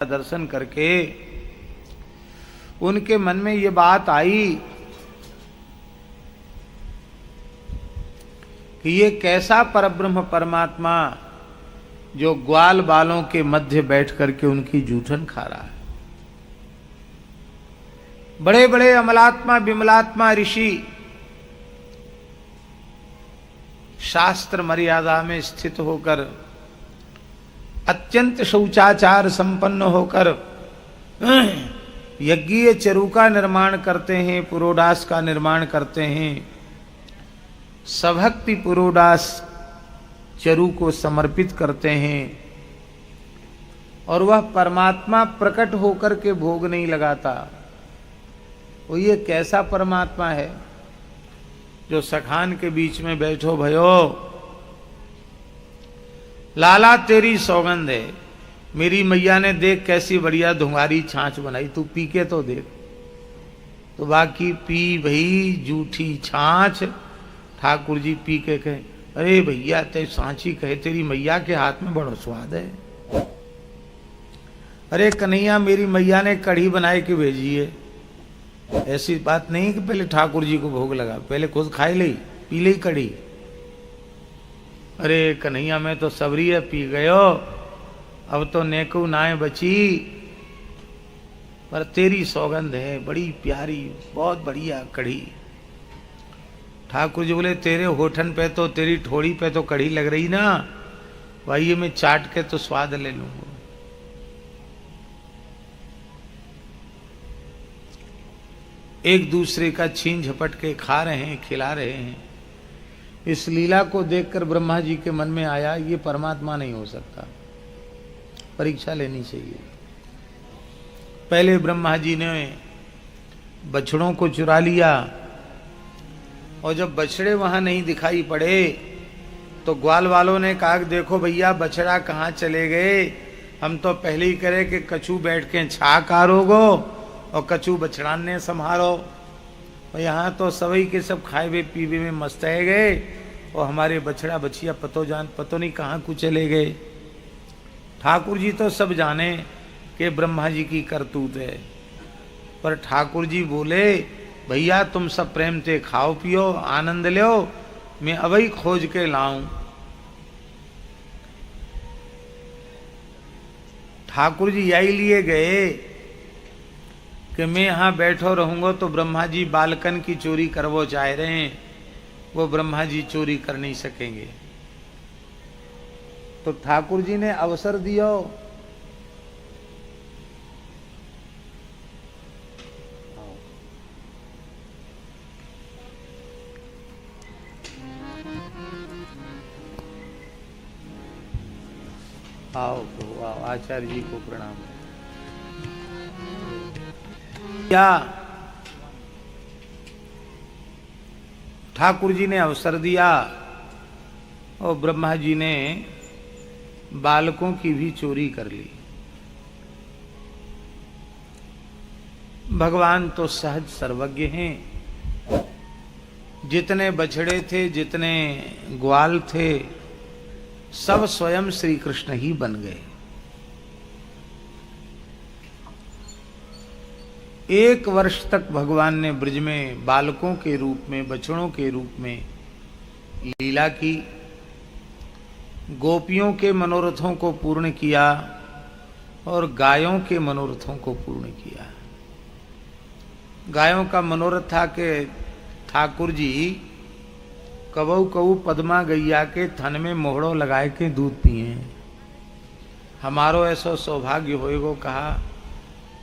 दर्शन करके उनके मन में ये बात आई कि ये कैसा परब्रह्म परमात्मा जो ग्वाल बालों के मध्य बैठ करके उनकी जूठन खा रहा है। बड़े बड़े अमलात्मा विमलात्मा ऋषि शास्त्र मर्यादा में स्थित होकर अत्यंत शौचाचार संपन्न होकर यज्ञीय चरु का निर्माण करते हैं, पुरोडास का निर्माण करते हैं। सभक्ति पुरोडास चरु को समर्पित करते हैं और वह परमात्मा प्रकट होकर के भोग नहीं लगाता। वो ये कैसा परमात्मा है जो सखान के बीच में बैठो भयो, लाला तेरी सौगंध है, मेरी मैया ने देख कैसी बढ़िया धुंगारी छाछ बनाई, तू पी के तो देख। तो बाकी पी भई जूठी छाछ। ठाकुर जी पी के कहे, अरे भैया ते सांची कहे तेरी मैया के हाथ में बड़ा स्वाद है। अरे कन्हैया मेरी मैया ने कढ़ी बनाए के भेजी है। ऐसी बात नहीं कि पहले ठाकुर जी को भोग लगा, पहले खुद खाई ली, पी ली कढ़ी। अरे कन्हैया में तो सबरी है, पी गयो, अब तो नेकू नाए बची, पर तेरी सौगंध है बड़ी प्यारी, बहुत बढ़िया कढ़ी। ठाकुर जी बोले तेरे होठन पे तो, तेरी ठोड़ी पे तो कढ़ी लग रही ना, भाई मैं चाट के तो स्वाद ले लूंगा। एक दूसरे का छीन झपट के खा रहे हैं, खिला रहे हैं। इस लीला को देखकर ब्रह्मा जी के मन में आया ये परमात्मा नहीं हो सकता, परीक्षा लेनी चाहिए। पहले ब्रह्मा जी ने बछड़ों को चुरा लिया और जब बछड़े वहां नहीं दिखाई पड़े तो ग्वाल वालों ने कहा देखो भैया बछड़ा कहाँ चले गए, हम तो पहले ही करे कि कछू बैठ के छा कारोगो और कछू बछड़ान ने संभालो। और यहाँ तो सभी के सब खाए हुए पीवे में मस्त है गए और हमारे बछड़ा बछिया पतो नहीं कहाँ को चले गए। ठाकुर जी तो सब जाने कि ब्रह्मा जी की करतूत है, पर ठाकुर जी बोले भैया तुम सब प्रेम से खाओ पियो आनंद लो, मैं अभी खोज के लाऊं। ठाकुर जी यही लिए गए कि मैं यहां बैठो रहूंगा तो ब्रह्मा जी बालकन की चोरी करवो चाह रहे हैं, वो ब्रह्मा जी चोरी कर नहीं सकेंगे। तो ठाकुर जी ने अवसर दियो। आओ तो आओ, आचार्य जी को प्रणाम। क्या ठाकुर जी ने अवसर दिया और ब्रह्मा जी ने बालकों की भी चोरी कर ली। भगवान तो सहज सर्वज्ञ हैं, जितने बछड़े थे जितने ग्वाल थे सब स्वयं श्री कृष्ण ही बन गए। एक वर्ष तक भगवान ने ब्रज में बालकों के रूप में, बछड़ों के रूप में लीला की, गोपियों के मनोरथों को पूर्ण किया और गायों के मनोरथों को पूर्ण किया। गायों का मनोरथ था कि ठाकुर जी कबऊ कबू पद्मा गैया के थन में मोहड़ो लगाए के दूध पिए। हमारो ऐसा सौभाग्य होएगो, कहा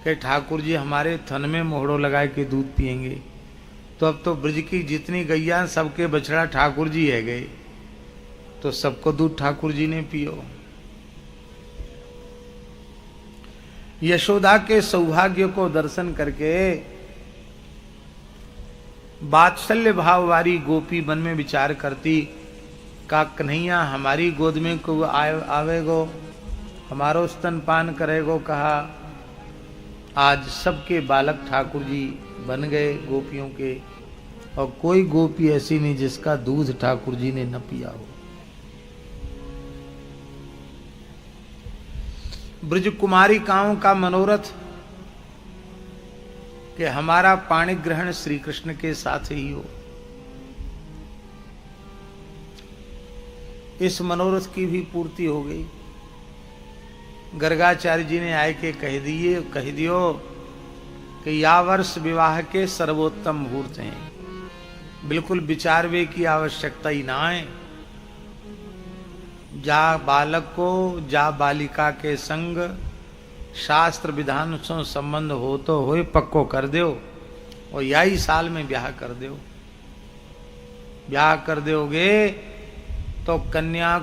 कि ठाकुर जी हमारे थन में मोहड़ो लगाए के दूध पिएंगे, तो अब तो ब्रज की जितनी गैया सबके बछड़ा ठाकुर जी है गए, तो सबको दूध ठाकुर जी ने पियो। यशोदा के सौभाग्य को दर्शन करके वात्सल्य भाव वाली गोपी मन में विचार करती का कन्हैया हमारी गोद में को आवेगो, हमारो स्तनपान करेगो। कहा आज सबके बालक ठाकुर जी बन गए गोपियों के, और कोई गोपी ऐसी नहीं जिसका दूध ठाकुर जी ने न पिया हो। ब्रज कुमारिकाओं का मनोरथ कि हमारा पाणि ग्रहण श्री कृष्ण के साथ ही हो। इस मनोरथ की भी पूर्ति हो गई। गर्गाचार्य जी ने आए के कह दियो कि या वर्ष विवाह के सर्वोत्तम मुहूर्त हैं, बिल्कुल विचारवे की आवश्यकता ही ना है। जा बालक को जा बालिका के संग शास्त्र विधान से संबंध हो तो होए पक्को कर दो और यही साल में ब्याह कर दो। ब्याह कर दोगे तो कन्या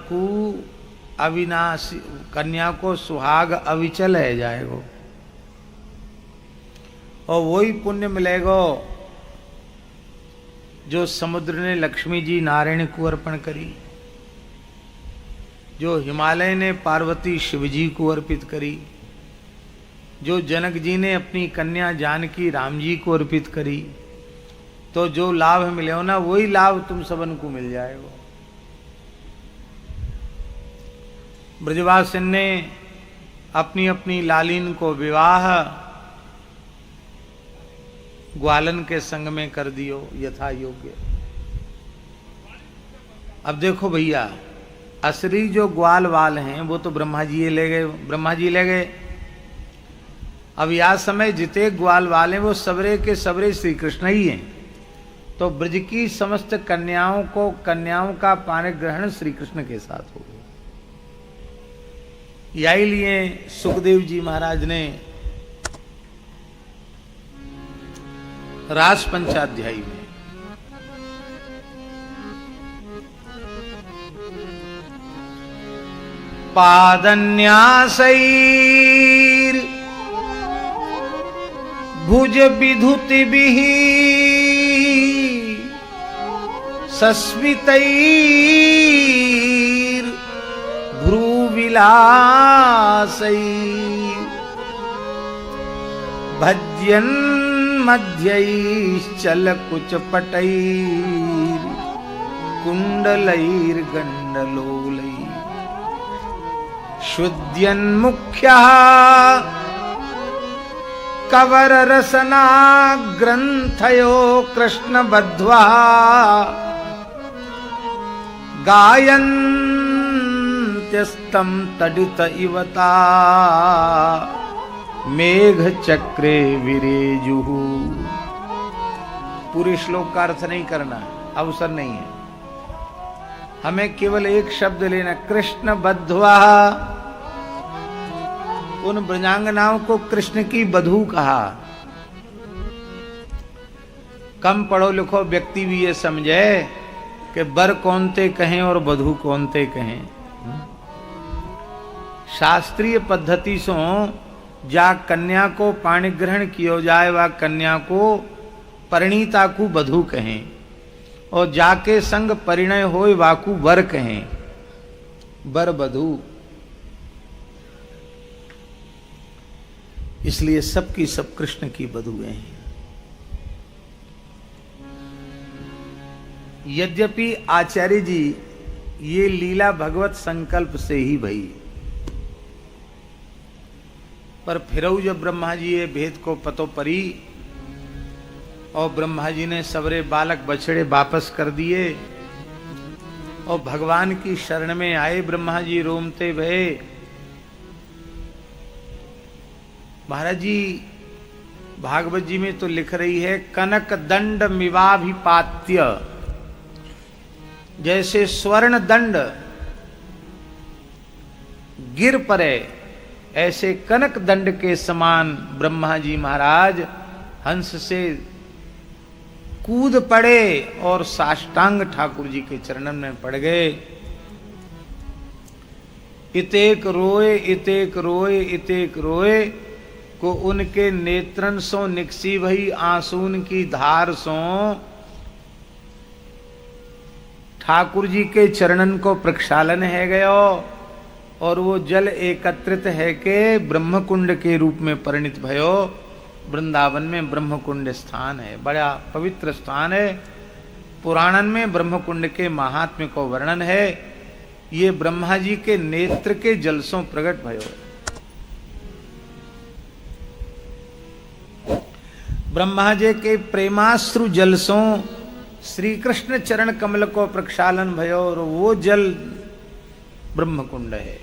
को सुहाग अविचल है जाएगा और वही पुण्य मिलेगा जो समुद्र ने लक्ष्मी जी नारायण को अर्पण करी, जो हिमालय ने पार्वती शिव जी को अर्पित करी, जो जनक जी ने अपनी कन्या जानकी राम जी को अर्पित करी। तो जो लाभ मिले हो ना वही लाभ तुम सबन को मिल जाएगा। ब्रजवासिन ने अपनी अपनी लालीन को विवाह ग्वालन के संग में कर दियो यथा योग्य। अब देखो भैया, असली जो ग्वाल वाल हैं वो तो ब्रह्मा जी ले गए। अब यह समय जिते ग्वाल वाले वो सबरे के सबरे श्री कृष्ण ही हैं। तो ब्रज की समस्त कन्याओं का पाणि ग्रहण श्री कृष्ण के साथ हो गया। यही लिए सुखदेव जी महाराज ने रास पंचाध्यायी में पादन्यासैर भुज विधुतिभिः सस्मितैर भ्रूविलासैर भज्यन् मध्यैश्चलकुचपटैर कुण्डलैर्गण्डलोलैः शुद्ध्यन्मुख्यः कवररसना ग्रन्थयो कृष्णबद्ध्वा गायन्त्यस्तं तडित इवता मेघ चक्रे विरेजुः। पूरे श्लोक का अर्थ नहीं करना, अवसर नहीं है। हमें केवल एक शब्द लेना, कृष्ण बद्ध्वा। उन ब्रजांगनाओं को कृष्ण की बधू कहा। कम पढ़ो लिखो व्यक्ति भी ये समझे कि बर कौनते कहें और बधू कौनते कहें। शास्त्रीय पद्धति से जा कन्या को पाणि ग्रहण किया जाए वह कन्या को परिणीता को बधू कहें और जाके संग परिणय होए वाकू वर कहें, बर बधू। इसलिए सबकी सब कृष्ण की बधुएं हैं। यद्यपि आचार्य जी ये लीला भगवत संकल्प से ही भई, पर फिर जब ब्रह्मा जी ये भेद को पतो परी और ब्रह्मा जी ने सबरे बालक बछड़े वापस कर दिए और भगवान की शरण में आए, ब्रह्मा जी रोमते भये। महाराज जी भागवत जी में तो लिख रही है कनक दंड मिवाभिपात्य, जैसे स्वर्ण दंड गिर पड़े ऐसे कनक दंड के समान ब्रह्मा जी महाराज हंस से कूद पड़े और साष्टांग ठाकुर जी के चरणन में पड़ गए। इतेक रोए इतेक रोए इतेक रोए को उनके नेत्रन सो निकसी भई आंसून की धार सो ठाकुर जी के चरणन को प्रक्षालन है गयो और वो जल एकत्रित है के ब्रह्मकुंड के रूप में परिणित भयो। वृंदावन में ब्रह्मकुंड स्थान है, बड़ा पवित्र स्थान है। पुराणन में ब्रह्मकुंड के महात्म्य को वर्णन है। ये ब्रह्मा जी के नेत्र के जलसों प्रकट भयो। ब्रह्मा जी के प्रेमाश्रु जलसों श्री कृष्ण चरण कमल को प्रक्षालन भयो, और वो जल ब्रह्मकुंड है।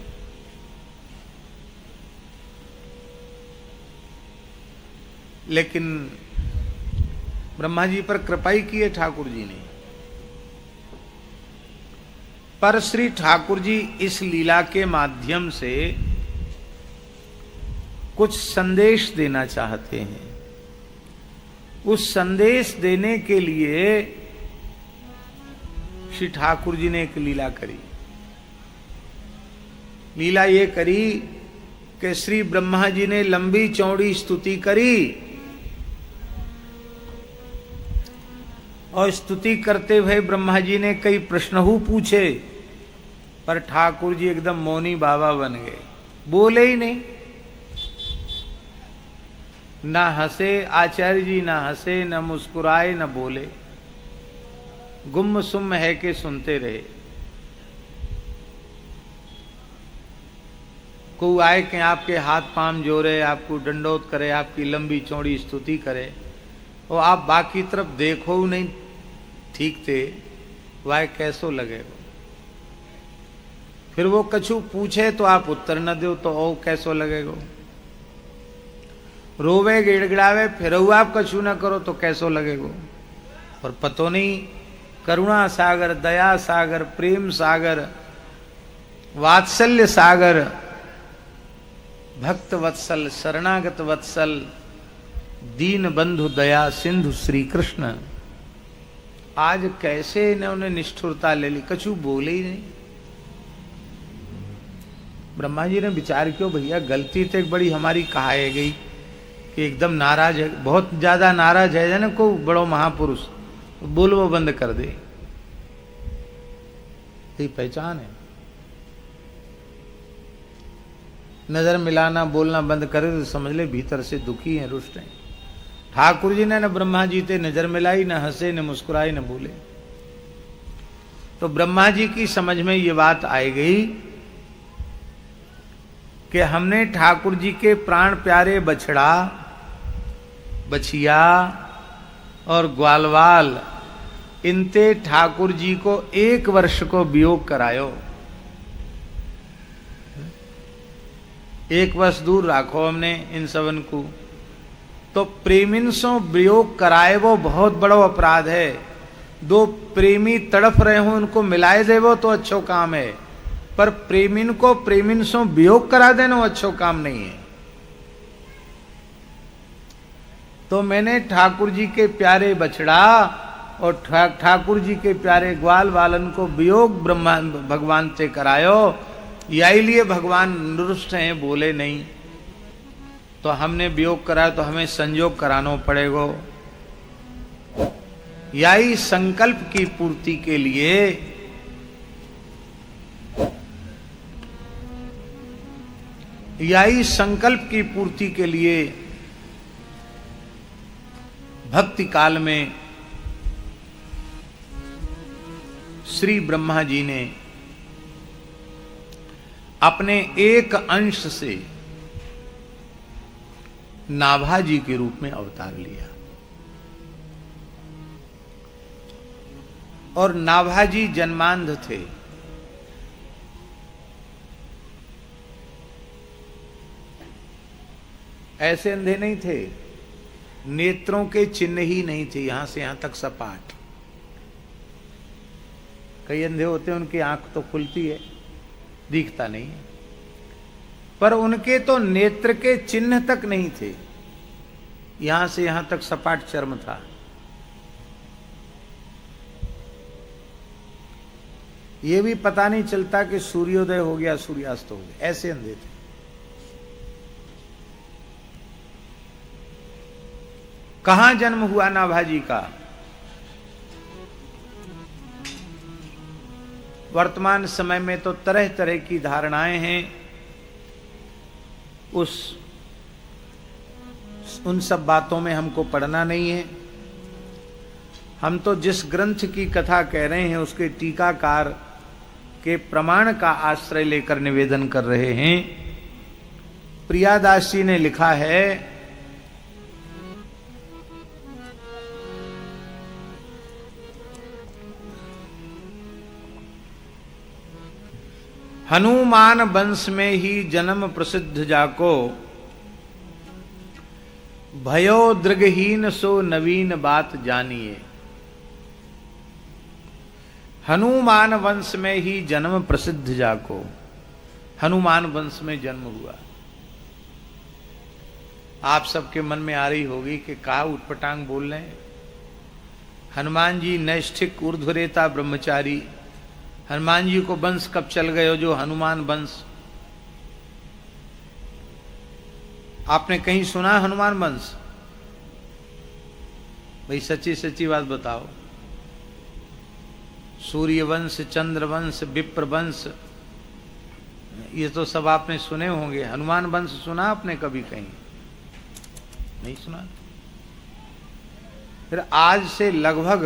लेकिन ब्रह्मा जी पर कृपा ही की है ठाकुर जी ने। पर श्री ठाकुर जी इस लीला के माध्यम से कुछ संदेश देना चाहते हैं। उस संदेश देने के लिए श्री ठाकुर जी ने एक लीला करी। लीला ये करी कि श्री ब्रह्मा जी ने लंबी चौड़ी स्तुति करी, और स्तुति करते हुए ब्रह्मा जी ने कई प्रश्न पूछे, पर ठाकुर जी एकदम मौनी बाबा बन गए, बोले ही नहीं। ना हंसे आचार्य जी, ना हंसे, न मुस्कुराए, न बोले, गुम सुम है के सुनते रहे। कोई आए कि आपके हाथ पांव जोड़े, आपको दंडोत करे, आपकी लंबी चौड़ी स्तुति करे, और आप बाकी तरफ देखो नहीं ठीक थे, वह कैसो लगेगा। फिर वो कछु पूछे तो आप उत्तर न दो तो ओ कैसो लगेगा। रोवे गिड़गिड़ावे फिर आप कछु न करो तो कैसो लगेगा। और पतो नहीं, करुणा सागर, दया सागर, प्रेम सागर, वात्सल्य सागर, भक्त वत्सल, शरणागत वत्सल, दीन बंधु दया सिंधु श्री कृष्ण, आज कैसे इन्होंने निष्ठुरता ले ली, कछु बोले ही नहीं। ब्रह्मा जी ने विचार किया, भैया गलती तो एक बड़ी हमारी कहाई गई कि एकदम नाराज है, बहुत ज्यादा नाराज है ना को बड़ो महापुरुष, बोलवो बंद कर दे। ये पहचान है। नजर मिलाना, बोलना बंद करे तो समझ ले भीतर से दुखी हैं, रुष्ट हैं। ठाकुर जी ने न ब्रह्मा जी से नजर मिलाई, न हंसे, न मुस्कुराए, न बोले। तो ब्रह्मा जी की समझ में ये बात आई गई कि हमने ठाकुर जी के प्राण प्यारे बछड़ा, बछिया और ग्वालवाल, इनते ठाकुर जी को 1 वर्ष को वियोग करायो। 1 वर्ष दूर राखो हमने इन सबन को। तो प्रेमिन सो वियोग कराए वो बहुत बड़ा अपराध है। 2 प्रेमी तड़फ रहे हो, उनको मिलाए दे वो तो अच्छो काम है, पर प्रेमिन को प्रेमिन सो वियोग करा देना वो अच्छो काम नहीं है। तो मैंने ठाकुर जी के प्यारे बछड़ा और ठाकुर जी के प्यारे ग्वाल वालन को वियोग ब्रह्मा भगवान से करायो। यही लिए भगवान निरुष्ट हैं, बोले नहीं। तो हमने वियोग कराया तो हमें संयोग कराना पड़ेगा। यही संकल्प की पूर्ति के लिए भक्ति काल में श्री ब्रह्मा जी ने अपने एक अंश से नाभा जी के रूप में अवतार लिया। और नाभा जी जन्मांध थे। ऐसे अंधे नहीं थे, नेत्रों के चिन्ह ही नहीं थे, यहां से यहां तक सपाट। कई अंधे होते हैं उनकी आंख तो खुलती है, दिखता नहीं है, पर उनके तो नेत्र के चिन्ह तक नहीं थे, यहां से यहां तक सपाट चर्म था। ये भी पता नहीं चलता कि सूर्योदय हो गया सूर्यास्त हो गया, ऐसे अंधे थे। कहां जन्म हुआ नाभा जी का? वर्तमान समय में तो तरह तरह की धारणाएं हैं, उन सब बातों में हमको पढ़ना नहीं है। हम तो जिस ग्रंथ की कथा कह रहे हैं उसके टीकाकार के प्रमाण का आश्रय लेकर निवेदन कर रहे हैं। प्रियादास जी ने लिखा है हनुमान वंश में ही जन्म प्रसिद्ध जाको, भयो दृगहीन सो नवीन बात जानिए। हनुमान वंश में ही जन्म प्रसिद्ध जाको, हनुमान वंश में जन्म हुआ। आप सबके मन में आ रही होगी कि का उटपटांग बोल रहे हैं। हनुमान जी नैष्ठिक ऊर्ध्वरेता ब्रह्मचारी, हनुमान जी को वंश कब चल गए हो जो हनुमान वंश? आपने कहीं सुना हनुमान वंश? भाई सच्ची सच्ची बात बताओ। सूर्य वंश, चंद्र वंश, विप्र वंश, ये तो सब आपने सुने होंगे। हनुमान वंश सुना आपने कभी कहीं? नहीं सुना। फिर आज से लगभग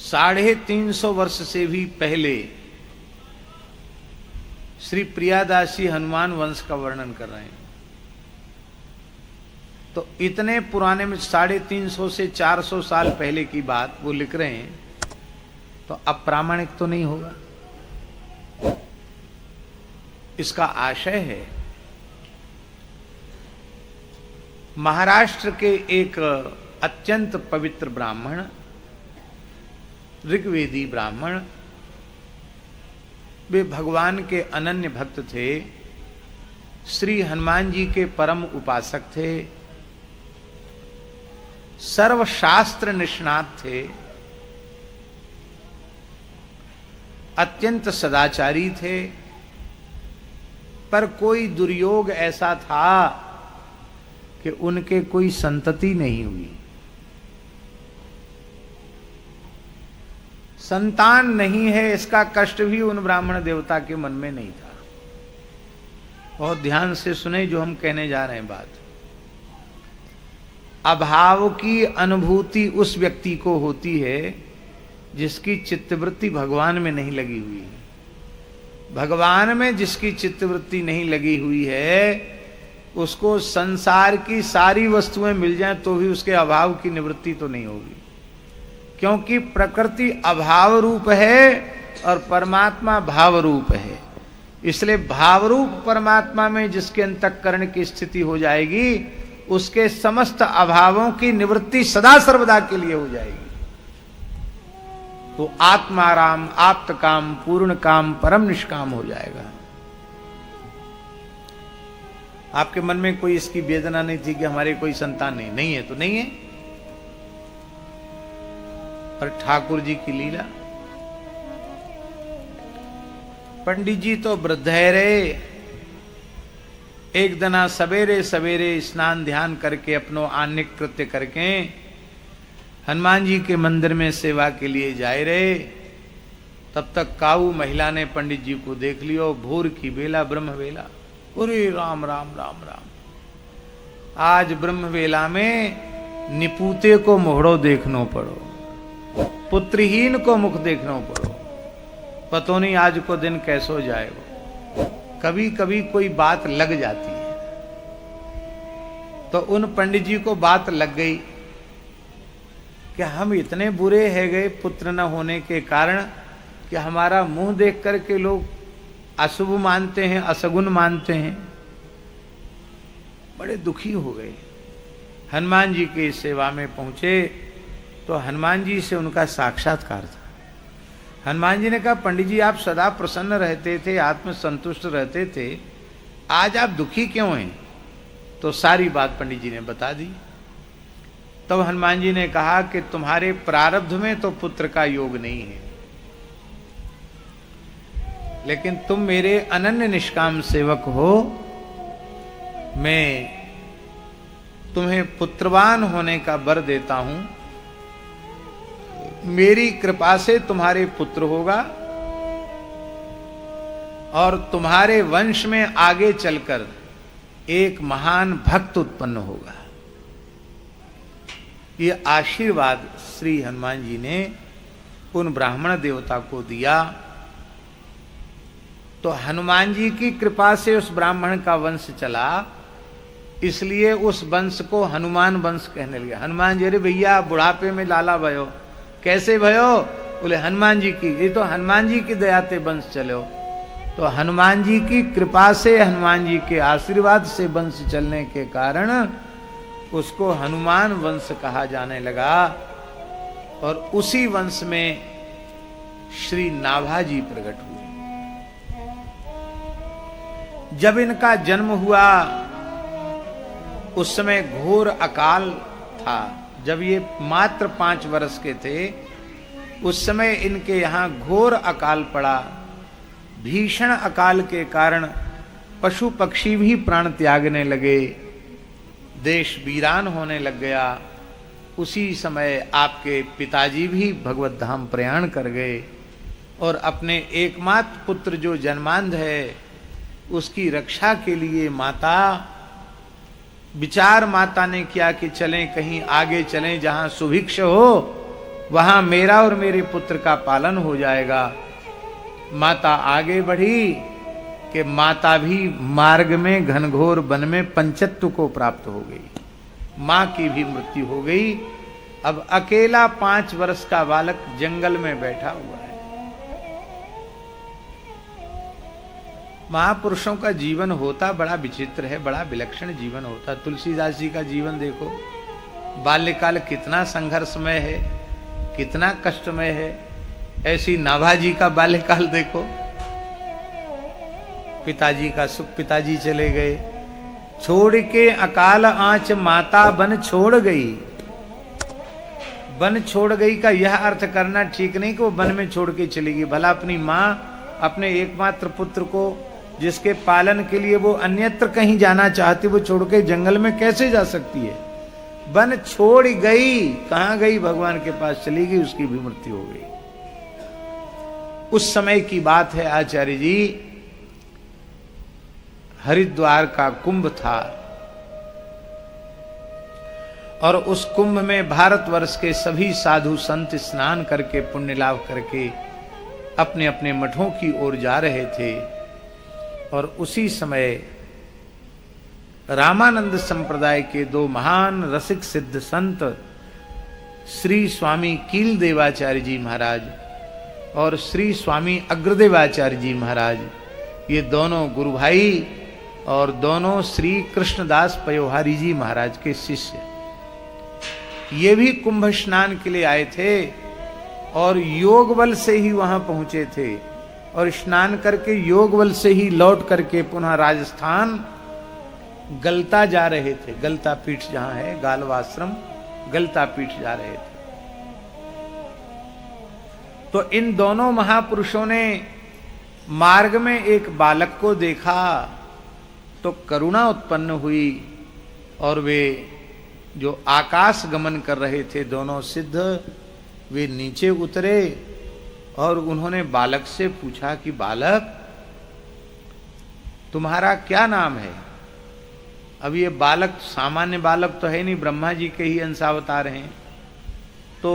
350 वर्ष से भी पहले श्री प्रियादासी हनुमान वंश का वर्णन कर रहे हैं। तो इतने पुराने में 350 से 400 साल पहले की बात वो लिख रहे हैं, तो अप्रामाणिक तो नहीं होगा। इसका आशय है महाराष्ट्र के एक अत्यंत पवित्र ब्राह्मण, ऋग्वेदी ब्राह्मण, वे भगवान के अनन्य भक्त थे, श्री हनुमान जी के परम उपासक थे, सर्वशास्त्र निष्णात थे, अत्यंत सदाचारी थे। पर कोई दुर्योग ऐसा था कि उनके कोई संतति नहीं हुई, संतान नहीं है, इसका कष्ट भी उन ब्राह्मण देवता के मन में नहीं था। बहुत ध्यान से सुने जो हम कहने जा रहे हैं बात। अभाव की अनुभूति उस व्यक्ति को होती है जिसकी चित्तवृत्ति भगवान में नहीं लगी हुई है। भगवान में जिसकी चित्तवृत्ति नहीं लगी हुई है, उसको संसार की सारी वस्तुएं मिल जाएं तो भी उसके अभाव की निवृत्ति तो नहीं होगी, क्योंकि प्रकृति अभाव रूप है और परमात्मा भाव रूप है। इसलिए भाव रूप परमात्मा में जिसके अंतःकरण की स्थिति हो जाएगी, उसके समस्त अभावों की निवृत्ति सदा सर्वदा के लिए हो जाएगी। तो आत्माराम, आप्त काम, पूर्ण काम, परम निष्काम हो जाएगा। आपके मन में कोई इसकी वेदना नहीं थी कि हमारे कोई संतान नहीं है, तो नहीं है। पर ठाकुर जी की लीला, पंडित जी तो वृद्ध है रे। एक दना सवेरे सवेरे स्नान ध्यान करके अपनो आन्निक कृत्य करके हनुमान जी के मंदिर में सेवा के लिए जाए रहे। तब तक काऊ महिला ने पंडित जी को देख लियो। भोर की बेला, ब्रह्म वेला। अरे राम राम राम राम, आज ब्रह्म वेला में निपूते को मोहड़ो देखनो पड़ो, पुत्रहीन को मुख देखनो पड़ो। पतो नहीं आज को दिन कैसो जाए। कभी कभी कोई बात लग जाती है। तो उन पंडित जी को बात लग गई कि हम इतने बुरे है गए पुत्र न होने के कारण कि हमारा मुंह देख करके लोग अशुभ मानते हैं, असगुन मानते हैं। बड़े दुखी हो गए। हनुमान जी की सेवा में पहुंचे तो हनुमान जी से उनका साक्षात्कार था। हनुमान जी ने कहा, पंडित जी आप सदा प्रसन्न रहते थे, आत्मसंतुष्ट रहते थे, आज आप दुखी क्यों हैं? तो सारी बात पंडित जी ने बता दी। तब हनुमान जी ने कहा कि तुम्हारे प्रारब्ध में तो पुत्र का योग नहीं है, लेकिन तुम मेरे अनन्य निष्काम सेवक हो, मैं तुम्हें पुत्रवान होने का वर देता हूं। मेरी कृपा से तुम्हारे पुत्र होगा और तुम्हारे वंश में आगे चलकर एक महान भक्त उत्पन्न होगा। ये आशीर्वाद श्री हनुमान जी ने उन ब्राह्मण देवता को दिया। तो हनुमान जी की कृपा से उस ब्राह्मण का वंश चला, इसलिए उस वंश को हनुमान वंश कहने लगे। हनुमान जी, अरे भैया बुढ़ापे में लाला भयो। कैसे भयो? बोले हनुमान जी की, ये तो हनुमान जी की दया से वंश चलो। तो हनुमान जी की कृपा से, हनुमान जी के आशीर्वाद से वंश चलने के कारण उसको हनुमान वंश कहा जाने लगा। और उसी वंश में श्री नाभाजी प्रकट हुए। जब इनका जन्म हुआ उस समय घोर अकाल था। जब ये मात्र 5 वर्ष के थे उस समय इनके यहां घोर अकाल पड़ा। भीषण अकाल के कारण पशु पक्षी भी प्राण त्यागने लगे, देश वीरान होने लग गया। उसी समय आपके पिताजी भी भगवत धाम प्रयाण कर गए और अपने एकमात्र पुत्र जो जन्मांध है उसकी रक्षा के लिए विचार माता ने किया कि चलें कहीं आगे चलें, जहां सुभिक्ष हो वहां मेरा और मेरे पुत्र का पालन हो जाएगा। माता आगे बढ़ी कि माता भी मार्ग में घनघोर वन में पंचत्व को प्राप्त हो गई। मां की भी मृत्यु हो गई। अब अकेला 5 वर्ष का बालक जंगल में बैठा हुआ है। महापुरुषों का जीवन होता बड़ा विचित्र है, बड़ा विलक्षण जीवन होता। तुलसीदास जी का जीवन देखो, बाल्यकाल कितना संघर्षमय है, कितना कष्टमय है। ऐसी नाभाजी का बाल्यकाल देखो। पिताजी का सुख, पिताजी चले गए, छोड़ के अकाल आंच माता वन छोड़ गई। वन छोड़ गई का यह अर्थ करना ठीक नहीं कि वो वन में छोड़ के चली गई। भला अपनी मां अपने एकमात्र पुत्र को जिसके पालन के लिए वो अन्यत्र कहीं जाना चाहती, वो छोड़ के जंगल में कैसे जा सकती है? वन छोड़ गई, कहां गई? भगवान के पास चली गई, उसकी भी मृत्यु हो गई। उस समय की बात है आचार्य जी, हरिद्वार का कुंभ था और उस कुंभ में भारतवर्ष के सभी साधु संत स्नान करके पुण्य लाभ करके अपने अपने मठों की ओर जा रहे थे। और उसी समय रामानंद संप्रदाय के 2 महान रसिक सिद्ध संत श्री स्वामी कील देवाचार्य जी महाराज और श्री स्वामी अग्रदेवाचार्य जी महाराज, ये दोनों गुरु भाई और दोनों श्री कृष्णदास पयोहारी जी महाराज के शिष्य, ये भी कुंभ स्नान के लिए आए थे और योग बल से ही वहां पहुंचे थे। और स्नान करके योग बल से ही लौट करके पुनः राजस्थान गलता जा रहे थे। गलता पीठ जहां है, गालवाश्रम, गलता पीठ जा रहे थे। तो इन दोनों महापुरुषों ने मार्ग में एक बालक को देखा तो करुणा उत्पन्न हुई और वे जो आकाश गमन कर रहे थे दोनों सिद्ध, वे नीचे उतरे और उन्होंने बालक से पूछा कि बालक तुम्हारा क्या नाम है? अब ये बालक सामान्य बालक तो है नहीं, ब्रह्मा जी के ही अंशावतार हैं। तो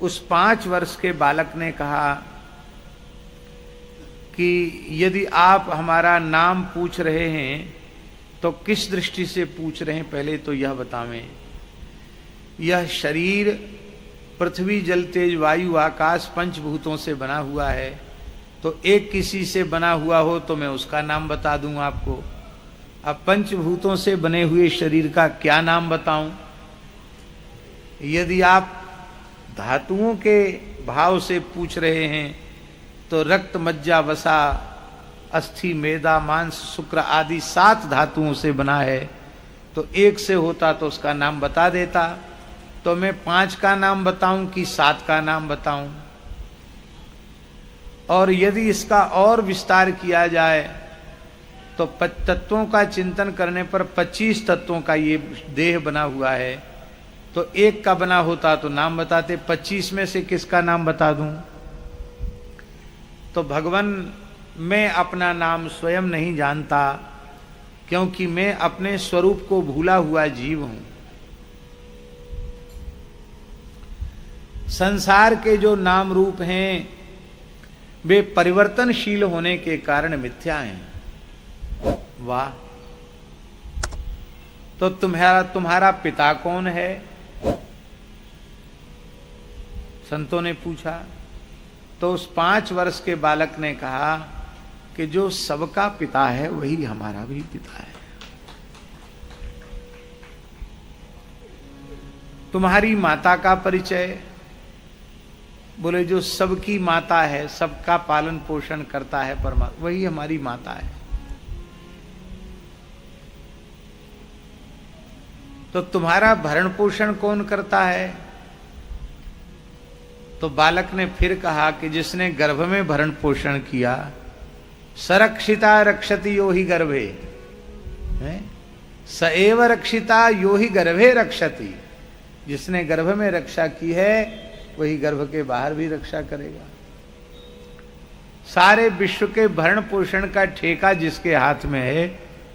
उस 5 वर्ष के बालक ने कहा कि यदि आप हमारा नाम पूछ रहे हैं तो किस दृष्टि से पूछ रहे हैं, पहले तो यह बतावें। यह शरीर पृथ्वी जल तेज वायु आकाश पंचभूतों से बना हुआ है, तो एक किसी से बना हुआ हो तो मैं उसका नाम बता दूं आपको। अब पंचभूतों से बने हुए शरीर का क्या नाम बताऊं? यदि आप धातुओं के भाव से पूछ रहे हैं तो रक्त मज्जा वसा अस्थि मेदा मांस शुक्र आदि 7 धातुओं से बना है, तो एक से होता तो उसका नाम बता देता। तो मैं 5 का नाम बताऊं कि 7 का नाम बताऊं? और यदि इसका और विस्तार किया जाए तो तत्वों का चिंतन करने पर 25 तत्वों का ये देह बना हुआ है, तो एक का बना होता तो नाम बताते, 25 में से किसका नाम बता दूं? तो भगवान, मैं अपना नाम स्वयं नहीं जानता क्योंकि मैं अपने स्वरूप को भूला हुआ जीव हूं। संसार के जो नाम रूप हैं वे परिवर्तनशील होने के कारण मिथ्या हैं। वाह! तो तुम्हारा पिता कौन है? संतों ने पूछा। तो उस 5 वर्ष के बालक ने कहा कि जो सबका पिता है वही हमारा भी पिता है। तुम्हारी माता का परिचय? बोले जो सबकी माता है, सबका पालन पोषण करता है परमात्मा, वही हमारी माता है। तो तुम्हारा भरण पोषण कौन करता है? तो बालक ने फिर कहा कि जिसने गर्भ में भरण पोषण किया, सरक्षिता रक्षति यो ही गर्भे, स एव रक्षिता यो ही गर्भे रक्षति। जिसने गर्भ में रक्षा की है वही गर्भ के बाहर भी रक्षा करेगा। सारे विश्व के भरण पोषण का ठेका जिसके हाथ में है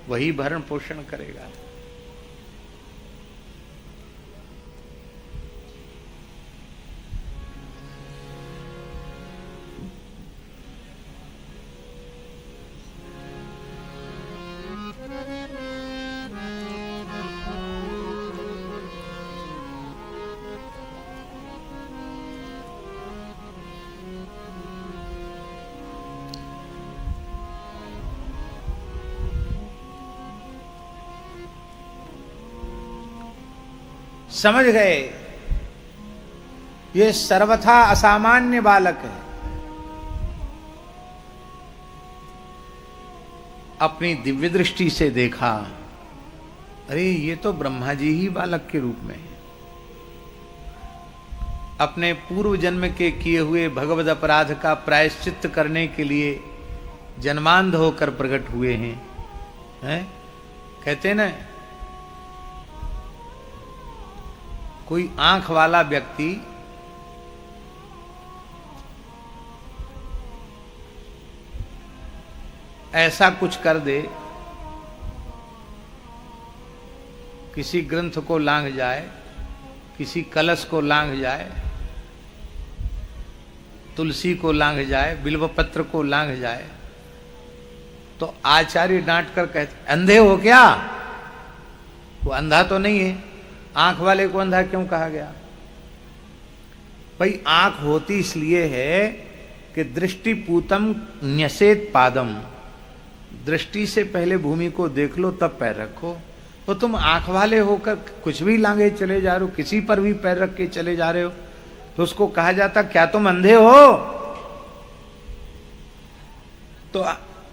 वही भरण पोषण करेगा। समझ गए? ये सर्वथा असामान्य बालक है। अपनी दिव्य दृष्टि से देखा, अरे ये तो ब्रह्मा जी ही बालक के रूप में है। अपने पूर्व जन्म के किए हुए भगवद अपराध का प्रायश्चित्त करने के लिए जन्मांध होकर प्रकट हुए हैं? कहते ना, कोई आंख वाला व्यक्ति ऐसा कुछ कर दे, किसी ग्रंथ को लांघ जाए, किसी कलश को लांघ जाए, तुलसी को लांघ जाए, बिल्वपत्र को लांघ जाए, तो आचार्य डांट कर कहते, अंधे हो क्या? वो अंधा तो नहीं है। आंख वाले को अंधा क्यों कहा गया? भाई आंख होती इसलिए है कि दृष्टिपूतम न्यसेत पादम, दृष्टि से पहले भूमि को देख लो तब पैर रखो। तो तुम आंख वाले होकर कुछ भी लांघे चले जा रहे हो, किसी पर भी पैर रख के चले जा रहे हो, तो उसको कहा जाता क्या तुम अंधे हो? तो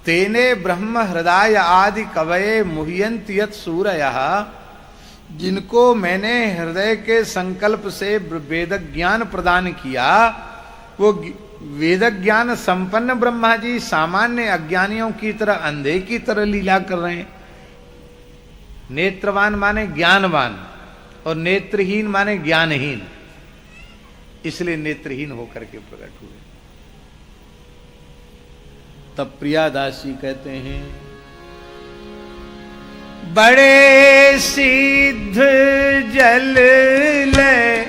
तेने ब्रह्म हृदय आदि कवये मुह्यंत यत् सूरयः, जिनको मैंने हृदय के संकल्प से वेद ज्ञान प्रदान किया, वो वेद ज्ञान संपन्न ब्रह्मा जी सामान्य अज्ञानियों की तरह अंधे की तरह लीला कर रहे हैं। नेत्रवान माने ज्ञानवान और नेत्रहीन माने ज्ञानहीन, इसलिए नेत्रहीन होकर के प्रकट हुए। तब प्रियादास जी कहते हैं, बड़े सिद्ध जल ले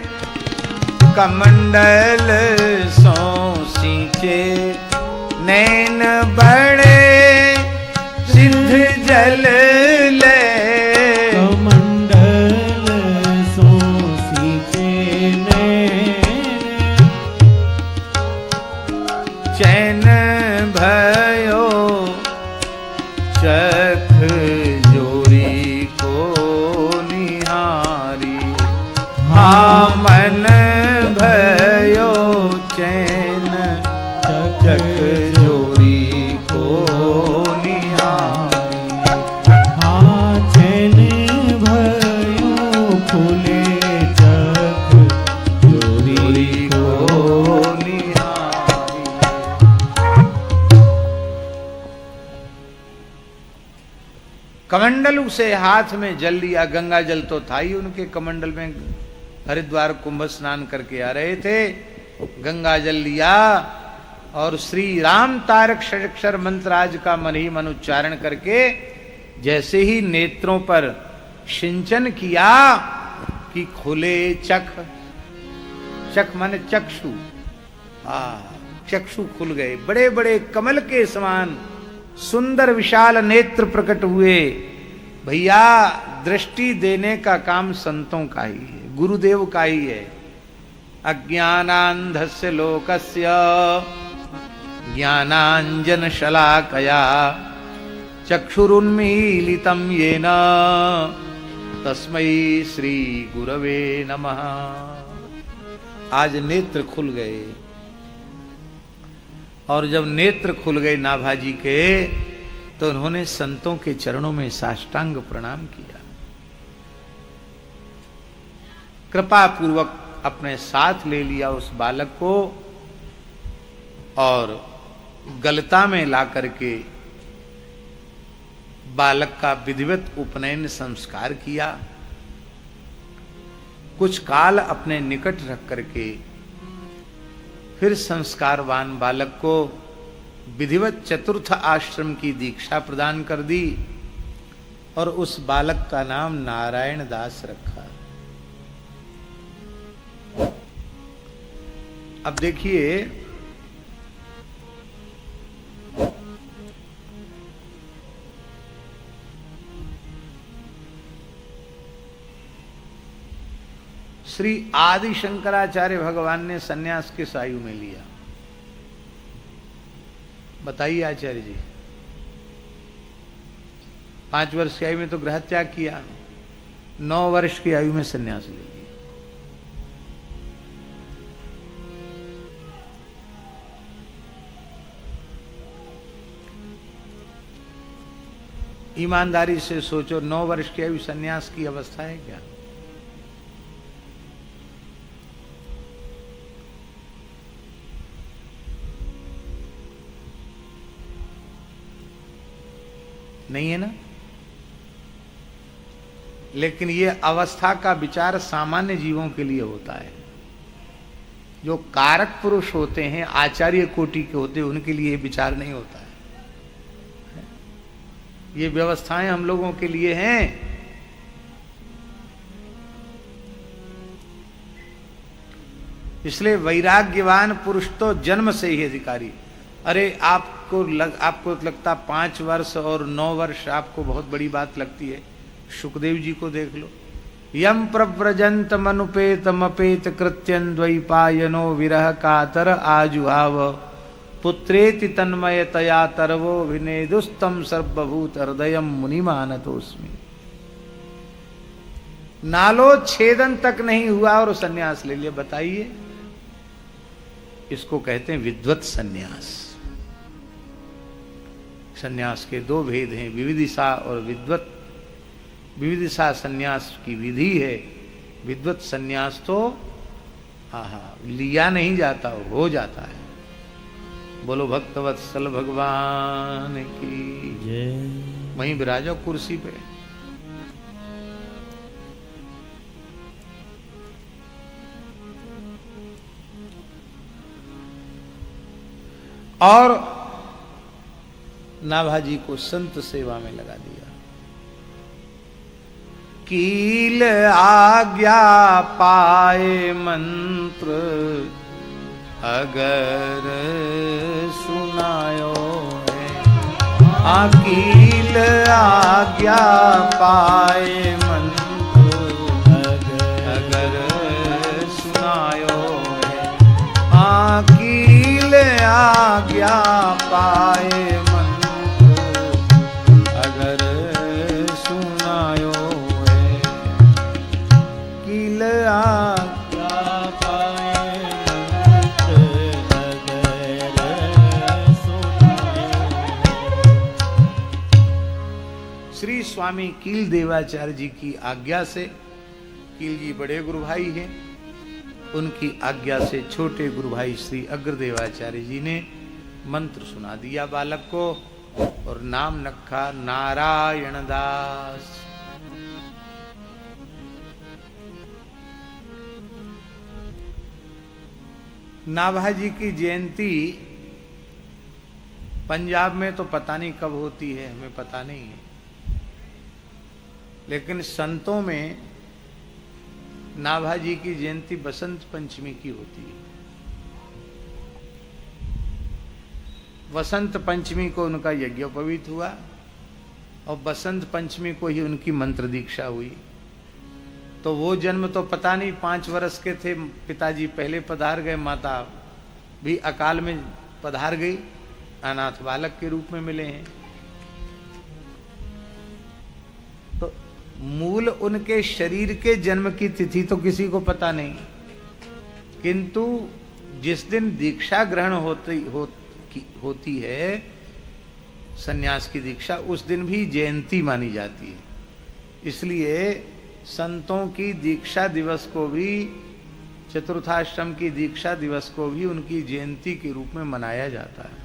कमंडल सो सींचे, नैन बड़े सिद्ध जल ले कमंडल सो सींचे, नैन चैन भयो चख मन भयो चैन चक जोरी को निहारी। हाँ चैन भयो खुले चक जोरी को निहारी। कमंडल से हाथ में जल लिया, गंगा जल तो था ही उनके कमंडल में। हरिद्वार कुंभ स्नान करके आ रहे थे, गंगा जल लिया और श्री राम तारक षडक्षर मंत्र आज का मन ही मन उच्चारण करके जैसे ही नेत्रों पर सिंचन किया कि खुले चख, चख माने चक्षु, चक्षु खुल गए, बड़े बड़े कमल के समान सुंदर विशाल नेत्र प्रकट हुए। भैया दृष्टि देने का काम संतों का ही है, गुरुदेव का ही है। अज्ञानांधस्य लोकस्य ज्ञानांजनशलाकया चक्षुरुन्मीलितं येन तस्मै श्री गुरवे नमः। आज नेत्र खुल गए, और जब नेत्र खुल गए नाभाजी के, तो उन्होंने संतों के चरणों में साष्टांग प्रणाम किया। कृपा पूर्वक अपने साथ ले लिया उस बालक को और गलता में ला करके बालक का विधिवत उपनयन संस्कार किया। कुछ काल अपने निकट रख करके फिर संस्कारवान बालक को विधिवत चतुर्थ आश्रम की दीक्षा प्रदान कर दी और उस बालक का नाम नारायण दास रखा। अब देखिए, श्री आदि शंकराचार्य भगवान ने सन्यास किस आयु में लिया? बताइए आचार्य जी। 5 वर्ष की आयु में तो गृह त्याग किया, 9 वर्ष की आयु में सन्यास ले लिया। ईमानदारी से सोचो, 9 वर्ष की आयु सन्यास की अवस्था है क्या? नहीं है ना। लेकिन ये अवस्था का विचार सामान्य जीवों के लिए होता है। जो कारक पुरुष होते हैं, आचार्य कोटि के होते हैं, उनके लिए विचार नहीं होता है। ये व्यवस्थाएं हम लोगों के लिए हैं। इसलिए वैराग्यवान पुरुष तो जन्म से ही अधिकारी। अरे आपको लगता 5 वर्ष और 9 वर्ष आपको बहुत बड़ी बात लगती है। सुखदेव जी को देख लो। यम प्रव्रजंत मनुपेतमपेत कृत्यं द्वैपायनो विरह कातर आजुहाव पुत्रेति तन्मयतया तरवो विनेदुस्तम सर्वभूत हृदयम मुनिमानतोस्मि। नालो छेदन तक नहीं हुआ और सन्यास ले लिया। बताइए, इसको कहते हैं विद्वत सन्यास। सन्यास के 2 भेद हैं, विविदिशा और विद्वत। विविदिशा सन्यास की विधि है, विद्वत सन्यास तो लिया नहीं जाता, हो जाता है। बोलो भक्तवत्सल भगवान की जय। वहीं विराजो कुर्सी पे। और नाभाजी को संत सेवा में लगा दिया। कील आज्ञा पाए मंत्र अगर सुनायो है। अकील आज्ञा पाए मंत्र अगर सुनायो है। अकील आज्ञा पाए मंत्र अगर सुनायो है। कील आज्ञा पाए श्री स्वामी कील देवाचार्य जी की आज्ञा से, कील जी बड़े गुरु भाई हैं, उनकी आज्ञा से छोटे गुरु भाई श्री अग्रदेवाचार्य जी ने मंत्र सुना दिया बालक को और नाम रखा नारायण दास। नाभाजी की जयंती पंजाब में तो पता नहीं कब होती है, हमें पता नहीं है, लेकिन संतों में नाभाजी की जयंती बसंत पंचमी की होती है। वसंत पंचमी को उनका यज्ञोपवीत हुआ और बसंत पंचमी को ही उनकी मंत्र दीक्षा हुई। तो वो जन्म तो पता नहीं, 5 वर्ष के थे पिताजी पहले पधार गए, माता भी अकाल में पधार गई, अनाथ बालक के रूप में मिले हैं। तो मूल उनके शरीर के जन्म की तिथि तो किसी को पता नहीं, किंतु जिस दिन दीक्षा ग्रहण होती है, सन्यास की दीक्षा, उस दिन भी जयंती मानी जाती है। इसलिए संतों की दीक्षा दिवस को भी, चतुर्थाश्रम की दीक्षा दिवस को भी उनकी जयंती के रूप में मनाया जाता है।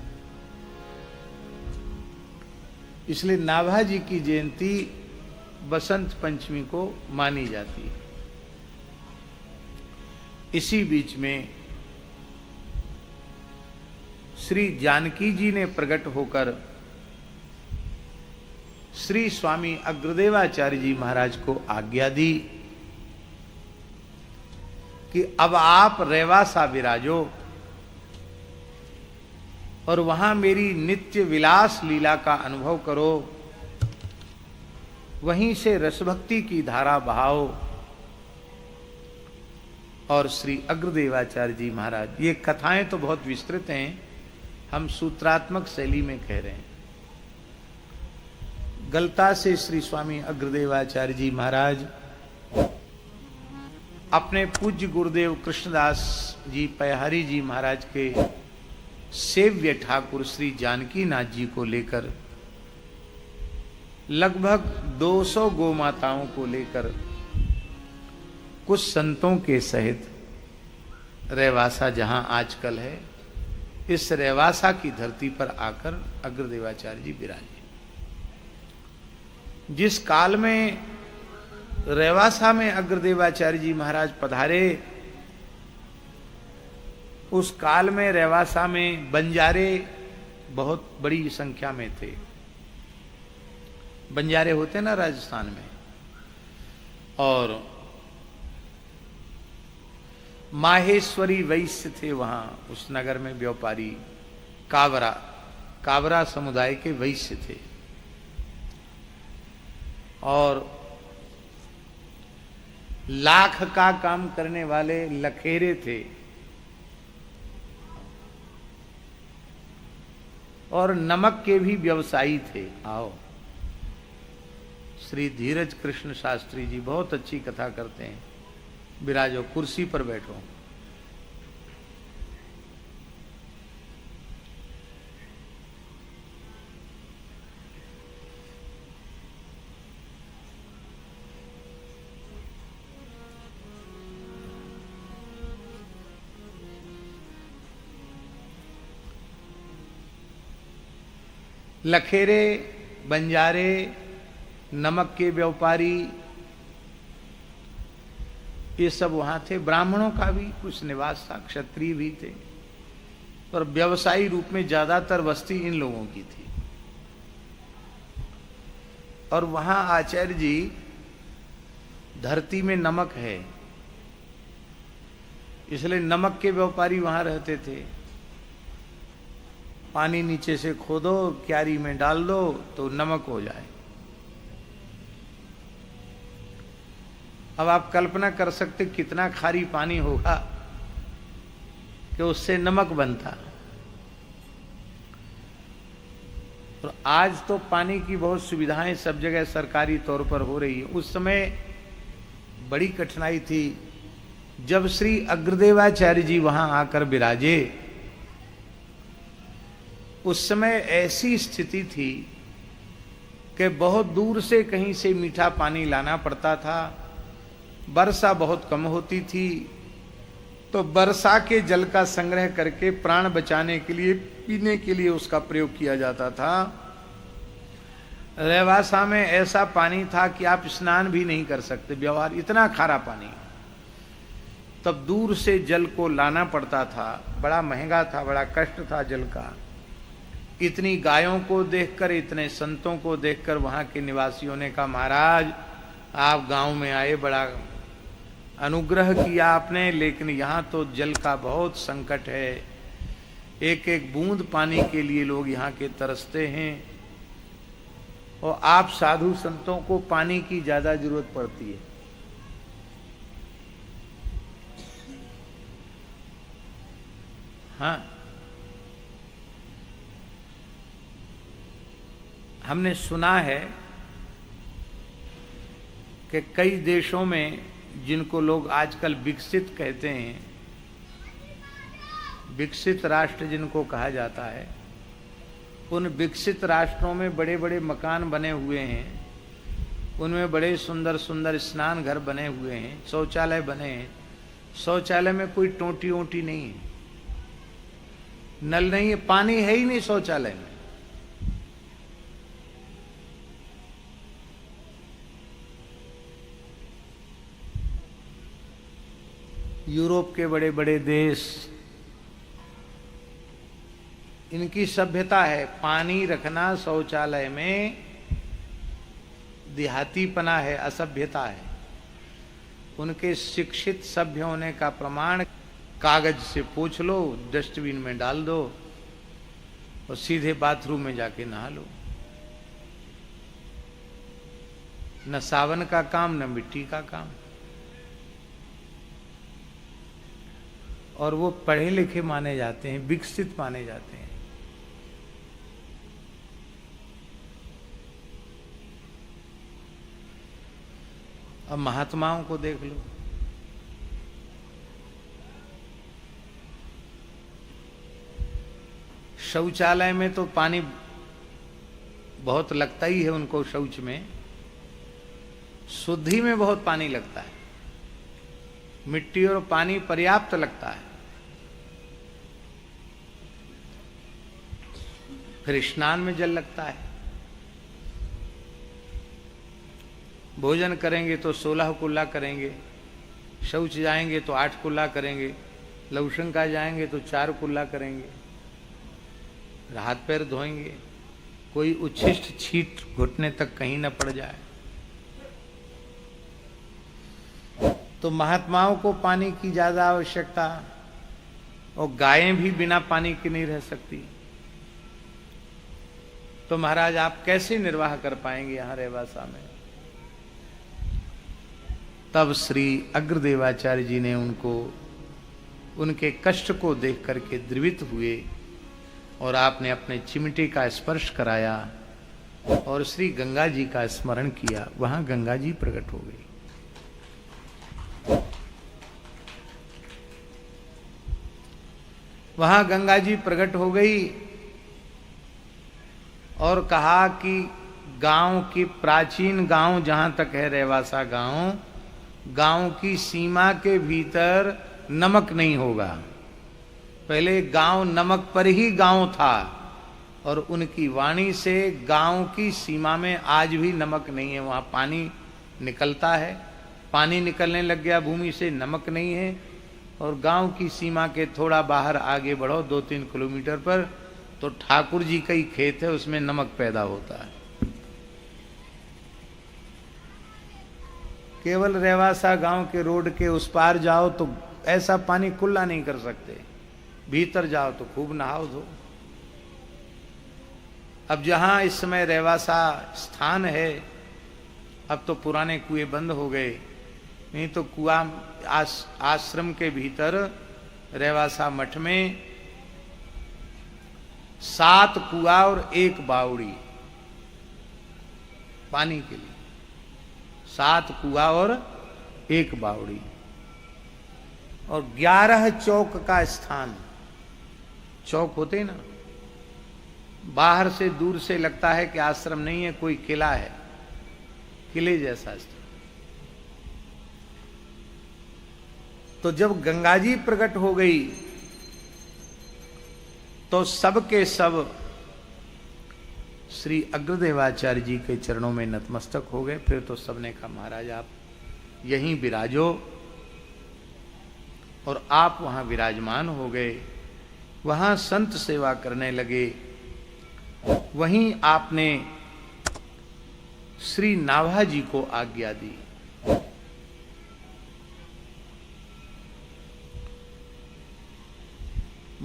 इसलिए नाभाजी की जयंती बसंत पंचमी को मानी जाती है। इसी बीच में श्री जानकी जी ने प्रकट होकर श्री स्वामी अग्रदेवाचार्य जी महाराज को आज्ञा दी कि अब आप रेवासा विराजो और वहां मेरी नित्य विलास लीला का अनुभव करो, वहीं से रसभक्ति की धारा बहाओ। और श्री अग्रदेवाचार्य जी महाराज, ये कथाएं तो बहुत विस्तृत हैं, हम सूत्रात्मक शैली में कह रहे हैं। गलता से श्री स्वामी अग्रदेवाचार्य जी महाराज अपने पूज्य गुरुदेव कृष्णदास जी पैहारी जी महाराज के सेव्य ठाकुर श्री जानकी नाथ जी को लेकर, लगभग 200 गौ माताओं को लेकर, कुछ संतों के सहित रेवासा जहां आजकल है, इस रेवासा की धरती पर आकर अग्रदेवाचार्य जी विराजे। जिस काल में रेवासा में अग्रदेवाचार्य जी महाराज पधारे, उस काल में रेवासा में बंजारे बहुत बड़ी संख्या में थे। बंजारे होते ना राजस्थान में, और माहेश्वरी वैश्य थे वहां उस नगर में, व्यापारी कावरा समुदाय के वैश्य थे। और लाख का काम करने वाले लखेरे थे, और नमक के भी व्यवसायी थे। आओ, श्री धीरज कृष्ण शास्त्री जी बहुत अच्छी कथा करते हैं। विराजो, कुर्सी पर बैठो। लखेरे, बंजारे, नमक के व्यापारी, ये सब वहां थे। ब्राह्मणों का भी कुछ निवास था, क्षत्रिय भी थे, पर व्यवसायी रूप में ज्यादातर बस्ती इन लोगों की थी। और वहां आचार्य जी, धरती में नमक है, इसलिए नमक के व्यापारी वहां रहते थे। पानी नीचे से खोदो, क्यारी में डाल दो तो नमक हो जाए। अब आप कल्पना कर सकते कितना खारी पानी होगा कि उससे नमक बनता। और आज तो पानी की बहुत सुविधाएं सब जगह सरकारी तौर पर हो रही है। उस समय बड़ी कठिनाई थी। जब श्री अग्रदेवाचार्य जी वहां आकर विराजे, उस समय ऐसी स्थिति थी कि बहुत दूर से कहीं से मीठा पानी लाना पड़ता था। वर्षा बहुत कम होती थी, तो वर्षा के जल का संग्रह करके प्राण बचाने के लिए, पीने के लिए उसका प्रयोग किया जाता था। रेवासा में ऐसा पानी था कि आप स्नान भी नहीं कर सकते, व्यवहार इतना खारा पानी। तब दूर से जल को लाना पड़ता था, बड़ा महंगा था, बड़ा कष्ट था जल का। इतनी गायों को देखकर, इतने संतों को देखकर वहां के निवासियों ने कहा, महाराज आप गांव में आए, बड़ा अनुग्रह किया आपने, लेकिन यहाँ तो जल का बहुत संकट है। एक एक बूंद पानी के लिए लोग यहाँ के तरसते हैं, और आप साधु संतों को पानी की ज्यादा जरूरत पड़ती है। हाँ, हमने सुना है कि कई देशों में, जिनको लोग आजकल विकसित कहते हैं, विकसित राष्ट्र जिनको कहा जाता है, उन विकसित राष्ट्रों में बड़े बड़े मकान बने हुए हैं, उनमें बड़े सुंदर सुंदर स्नान घर बने हुए हैं, शौचालय बने हैं। शौचालय में कोई टोंटी ओंटी नहीं है, नल नहीं है, पानी है ही नहीं शौचालय में। यूरोप के बड़े बड़े देश, इनकी सभ्यता है पानी रखना शौचालय में, देहातीपना है, असभ्यता है। उनके शिक्षित सभ्य होने का प्रमाण कागज से पोंछ लो, डस्टबिन में डाल दो और सीधे बाथरूम में जाके नहा लो। न सावन का काम, न मिट्टी का काम। और वो पढ़े लिखे माने जाते हैं, विकसित माने जाते हैं। अब महात्माओं को देख लो, शौचालय में तो पानी बहुत लगता ही है उनको, शौच में शुद्धि में बहुत पानी लगता है, मिट्टी और पानी पर्याप्त लगता है। फिर स्नान में जल लगता है, भोजन करेंगे तो 16 कुल्ला करेंगे, शौच जाएंगे तो 8 कुल्ला करेंगे, लवशंका जाएंगे तो 4 कुल्ला करेंगे, हाथ पैर धोएंगे, कोई उच्छिष्ट छीट घुटने तक कहीं न पड़ जाए। तो महात्माओं को पानी की ज्यादा आवश्यकता, और गायें भी बिना पानी की नहीं रह सकती। तो महाराज आप कैसे निर्वाह कर पाएंगे यहां रेवासा में? तब श्री अग्रदेवाचार्य जी ने उनको, उनके कष्ट को देख करके द्रवित हुए और आपने अपने चिमटे का स्पर्श कराया और श्री गंगा जी का स्मरण किया। वहां गंगा जी प्रकट हो गई। वहां गंगा जी प्रकट हो गई और कहा कि गांव की, प्राचीन गांव जहां तक है रेवासा गांव, गांव की सीमा के भीतर नमक नहीं होगा। पहले गांव नमक पर ही गांव था और उनकी वाणी से गांव की सीमा में आज भी नमक नहीं है। वहां पानी निकलता है, पानी निकलने लग गया भूमि से, नमक नहीं है। और गांव की सीमा के थोड़ा बाहर आगे बढ़ो 2-3 किलोमीटर पर तो ठाकुर जी का ही खेत है, उसमें नमक पैदा होता है। केवल रेवासा गांव के रोड के उस पार जाओ तो ऐसा पानी कुल्ला नहीं कर सकते, भीतर जाओ तो खूब नहाओ धो। अब जहां इस समय रेवासा स्थान है, अब तो पुराने कुएं बंद हो गए, नहीं तो कुआ आश्रम के भीतर रेवासा मठ में 7 कुआ और 1 बावड़ी पानी के लिए, 7 कुआ और 1 बावड़ी और 11 चौक का स्थान। चौक होते ना, बाहर से दूर से लगता है कि आश्रम नहीं है, कोई किला है, किले जैसा स्थान। तो जब गंगा जी प्रकट हो गई तो सबके सब श्री अग्रदेवाचार्य जी के चरणों में नतमस्तक हो गए। फिर तो सबने कहा महाराज आप यहीं विराजो, और आप वहां विराजमान हो गए। वहां संत सेवा करने लगे। वहीं आपने श्री नाभा जी को आज्ञा दी।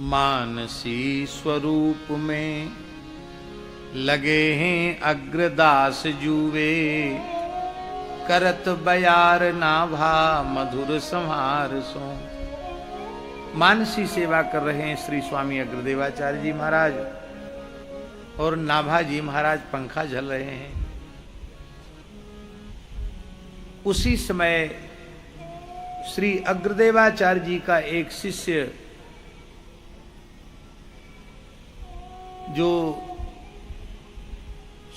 मानसी स्वरूप में लगे हैं अग्रदास जुवे, करत बयार नाभा मधुर संहार सो। मानसी सेवा कर रहे हैं श्री स्वामी अग्रदेवाचार्य जी महाराज, और नाभा जी महाराज पंखा झल रहे हैं। उसी समय श्री अग्रदेवाचार्य जी का एक शिष्य जो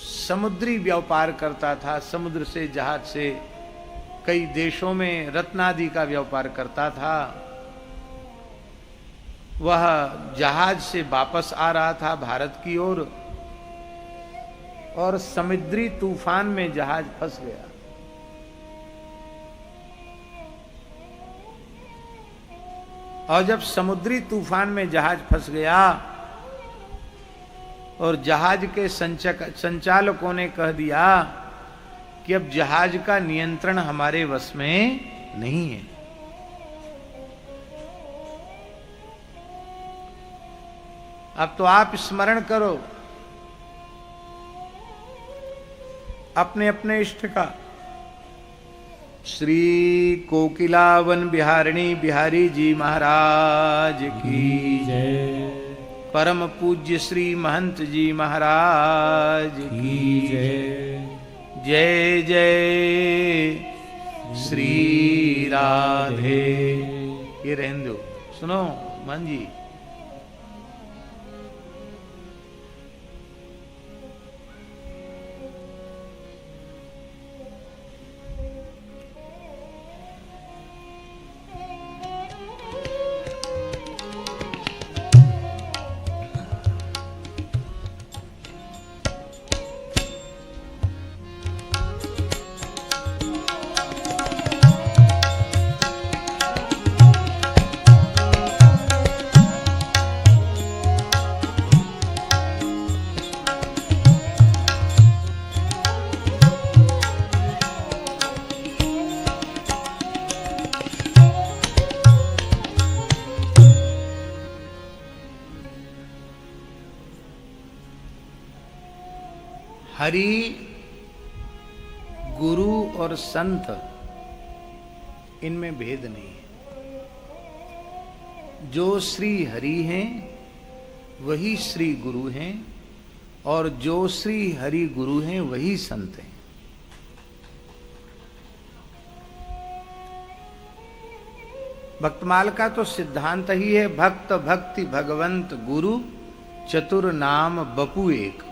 समुद्री व्यापार करता था, समुद्र से जहाज से कई देशों में रत्नादि का व्यापार करता था, वह जहाज से वापस आ रहा था भारत की ओर, और समुद्री तूफान में जहाज फंस गया। और जब समुद्री तूफान में जहाज फंस गया और जहाज के संचालकों ने कह दिया कि अब जहाज का नियंत्रण हमारे वश में नहीं है, अब तो आप स्मरण करो अपने अपने इष्ट का। श्री कोकिलावन बिहारिणी बिहारी जी महाराज की जय, परम पूज्य श्री महंत जी महाराज की जय, जय जय श्री राधे। ये रहने दो, सुनो मन जी। हरि, गुरु और संत, इनमें भेद नहीं है। जो श्री हरि हैं वही श्री गुरु हैं, और जो श्री हरि गुरु हैं वही संत हैं। भक्तमाल का तो सिद्धांत ही है, भक्त भक्ति भगवंत गुरु चतुर नाम बपू एक।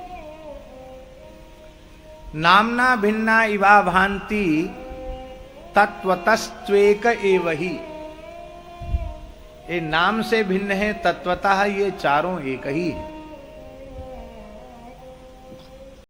नामना भिन्ना इवा भांति तत्वतस्त्वेक एवहि। ये नाम से भिन्न है, तत्वतः ये चारों एक ही है।